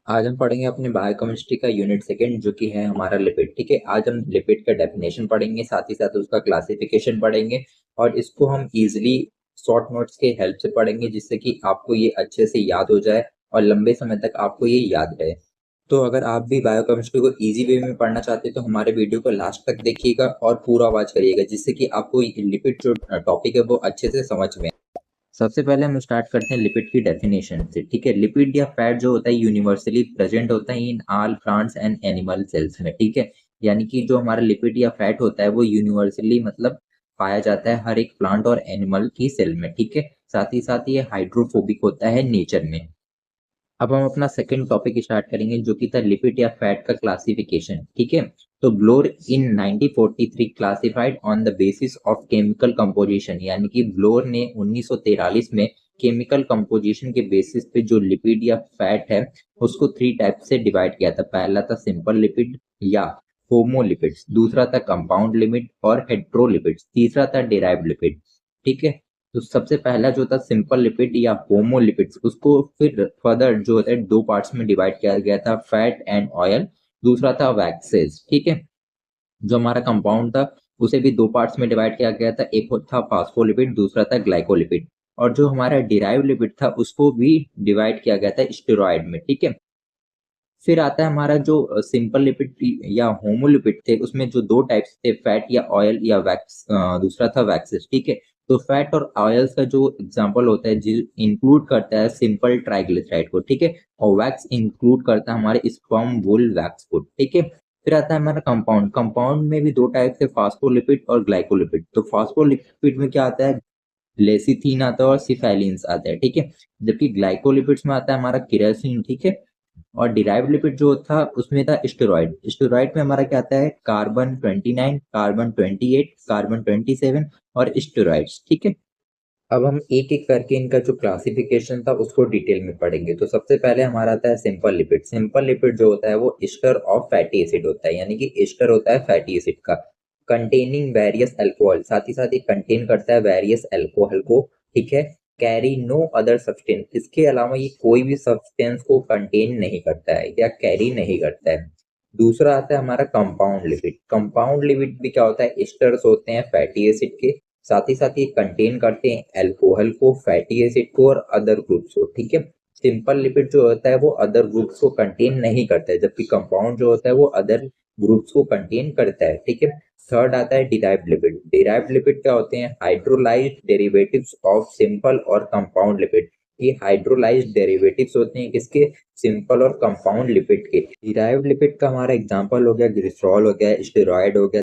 आज हम पढ़ेंगे अपने बायोकेमिस्ट्री का यूनिट सेकंड जो कि है हमारा लिपिड। ठीक है, आज हम लिपिड का डेफिनेशन पढ़ेंगे, साथ ही साथ उसका क्लासिफिकेशन पढ़ेंगे और इसको हम इजीली शॉर्ट नोट्स के हेल्प से पढ़ेंगे जिससे कि आपको ये अच्छे से याद हो जाए और लंबे समय तक आपको ये याद रहे। तो अगर आप भी बायोकेमिस्ट्री को इजी वे में पढ़ना चाहते हैं तो हमारे वीडियो को लास्ट तक देखिएगा और पूरा वॉच करिएगा जिससे कि आपको लिपिड जो टॉपिक है वो अच्छे से समझ में। सबसे पहले हम स्टार्ट करते हैं लिपिड की डेफिनेशन से। ठीक है, लिपिड या फैट जो होता है यूनिवर्सली प्रेजेंट होता है in all plants and animal cells में। ठीक है, यानी कि जो हमारा लिपिड या फैट होता है वो यूनिवर्सली मतलब पाया जाता है हर एक प्लांट और एनिमल की सेल में। ठीक है, साथ ही साथ ये हाइड्रोफोबिक होता है नेचर में। अब हम अपना सेकंड टॉपिक स्टार्ट करेंगे जो कि था लिपिड या फैट का क्लासिफिकेशन। ठीक है, तो ब्लोर इन 1943 classified on the basis of chemical composition, यानी कि ब्लोर ने 1943 में केमिकल कंपोजिशन के बेसिस पे जो लिपिड या फैट है उसको थ्री टाइप से डिवाइड किया था। पहला था सिंपल लिपिड या होमोलिपिड्स, दूसरा था कंपाउंड लिपिड और हेट्रोलिपिड्स, तीसरा था डिराइव्ड लिपिड। ठीक है, तो सबसे पहला जो था सिंपल लिपिड या होमोलिपिड्स, उसको फिर फर्दर जो है दो पार्ट्स में डिवाइड किया गया था, फैट एंड ऑयल। दूसरा था वैक्सेस। ठीक है, जो हमारा कंपाउंड था उसे भी दो पार्ट्स में डिवाइड किया गया था, एक था फास्फोलिपिड, दूसरा था ग्लाइकोलिपिड। और जो हमारा डिराइव लिपिड था उसको भी डिवाइड किया गया था स्टेरॉइड में। ठीक है, फिर आता है हमारा जो सिंपल लिपिड या होमोलिपिड थे, उसमें जो दो टाइप्स थे, फैट या ऑयल या वैक्स, दूसरा था वैक्सेस। ठीक है, तो फैट और ऑयल्स का जो एग्जांपल होता है जो इंक्लूड करता है सिंपल ट्राइग्लिसराइड को। ठीक है, और वैक्स इंक्लूड करता है हमारे स्पर्म वूल वैक्स को। ठीक है, फिर आता है हमारा कंपाउंड। कंपाउंड में भी दो टाइप थे, फास्फोलिपिड और ग्लाइकोलिपिड। तो फास्फोलिपिड में क्या आता है, लेसिथीन आता है और सिफेलिन्स आता है। ठीक है, जबकि ग्लाइकोलिपिड्स में आता है हमारा किरासिन। ठीक है, और डिराइव्ड लिपिड जो था उसमें था स्टेरॉइड। स्टेरॉइड में हमारा क्या आता है, कार्बन 29, कार्बन 28, कार्बन 27 और स्टेरॉइड्स। ठीक है, अब हम एक एक करके इनका जो क्लासिफिकेशन था उसको डिटेल में पढ़ेंगे। तो सबसे पहले हमारा आता है सिंपल लिपिड। सिंपल लिपिड जो होता है वो एस्टर ऑफ फैटी एसिड होता है, यानी कि एस्टर होता है फैटी एसिड का, कंटेनिंग वेरियस अल्कोहल, साथ ही साथ ये कंटेन करता है वेरियस अल्कोहल को। ठीक है, कैरी नो अदर सब्सटेंस, इसके अलावा ये कोई भी सब्सटेंस को कंटेन नहीं करता है या कैरी नहीं करता है। दूसरा आता है हमारा कंपाउंड लिपिड। कंपाउंड लिपिड भी क्या होता है, एस्टर्स होते हैं फैटी एसिड के, साथ ही साथ ये कंटेन करते हैं अल्कोहल को, फैटी एसिड को और अदर ग्रुप्स को। ठीक है, सिंपल लिपिड जो होता है वो अदर ग्रुप्स को कंटेन नहीं करता है, जबकि कंपाउंड जो होता है वो अदर ग्रुप्स को कंटेन करता है। ठीक है, थर्ड आता है डिराइव्ड लिपिड। डिराइव्ड लिपिड क्या होते हैं, हाइड्रोलाइज्ड डेरिवेटिव्स ऑफ सिंपल और कंपाउंड लिपिड। ये हाइड्रोलाइज्ड डेरिवेटिव्स होते हैं किसके, सिंपल और कंपाउंड लिपिड के। डिराइव्ड लिपिड का हमारा एग्जांपल हो गया ग्लिसरॉल हो गया, स्टेरॉइड हो गया,